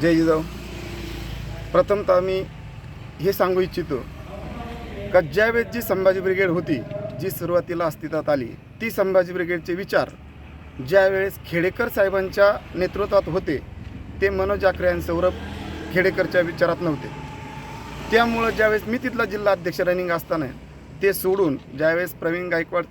जय जिजाऊ. प्रथमतः मी हे सांगू इच्छितो का ज्यावेळेस जी संभाजी ब्रिगेड होती, जी सुरुवातीला अस्तित्वात आली, ती संभाजी ब्रिगेडचे विचार ज्यावेळेस खेडेकर साहेबांच्या नेतृत्वात होते, ते मनोज आखरे यांच्यावर खेडेकरच्या विचारात नव्हते. त्यामुळं ज्यावेळेस मी तिथला जिल्हा अध्यक्ष रनिंग असताना ते सोडून ज्यावेळेस प्रवीण गायकवाड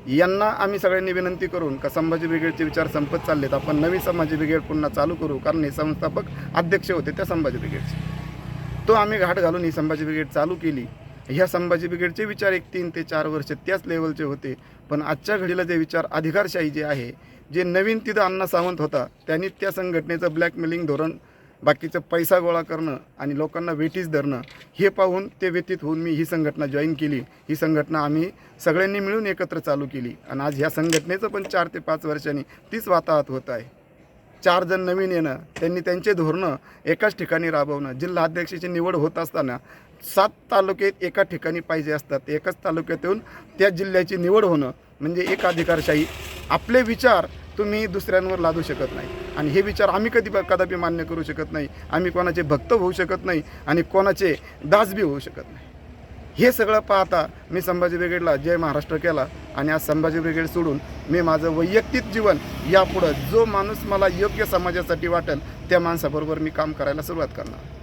यांना आम्ही सगळ्यांनी विनंती करून का संभाजी ब्रिगेडचे विचार संपत चाललेत, आपण नवी संभाजी ब्रिगेड पुन्हा चालू करू, कारण हे संस्थापक अध्यक्ष होते त्या संभाजी ब्रिगेडचे. तो आम्ही घाट घालून ही संभाजी ब्रिगेड चालू केली. ह्या संभाजी ब्रिगेडचे विचार 3 ते 4 वर्ष त्याच लेवलचे होते. पण आजच्या घडीला जे विचार अधिकारशाही जे आहे, जे नवीन तिथं अण्णा सावंत होता, त्यांनी त्या संघटनेचं ब्लॅकमेलिंग धोरण, बाकीचं पैसा गोळा करणं आणि लोकांना वेटीस धरणं, हे पाहून ते व्यतीत होऊन मी ही संघटना जॉईन केली. ही संघटना आम्ही सगळ्यांनी मिळून एकत्र चालू केली आणि आज ह्या संघटनेचं पण 4 ते 5 वर्षांनी तीच वाताहत होत आहे. 4 जण नवीन येणं, त्यांनी त्यांचे धोरणं एकाच ठिकाणी राबवणं. जिल्हा अध्यक्षाची निवड होत असताना 7 तालुके एका ठिकाणी पाहिजे असतात, एकाच तालुक्यात येऊन त्या जिल्ह्याची निवड होणं म्हणजे एक अधिकारशाही. आपले विचार तुम्ही दुसऱ्यांवर लादू शकत नाही आणि हे विचार आम्ही कदापि मान्य करू शकत नाही. आम्ही कोणाचे भक्त होऊ शकत नाही आणि कोणाचे दास बी होऊ शकत नाही. हे सगळं पाहता मी संभाजी ब्रिगेडला जय महाराष्ट्र केला आणि आज संभाजी ब्रिगेड सोडून मी माझं वैयक्तिक जीवन यापुढं जो माणूस मला योग्य समाजासाठी वाटेल त्या माणसाबरोबर मी काम करायला सुरुवात करणार.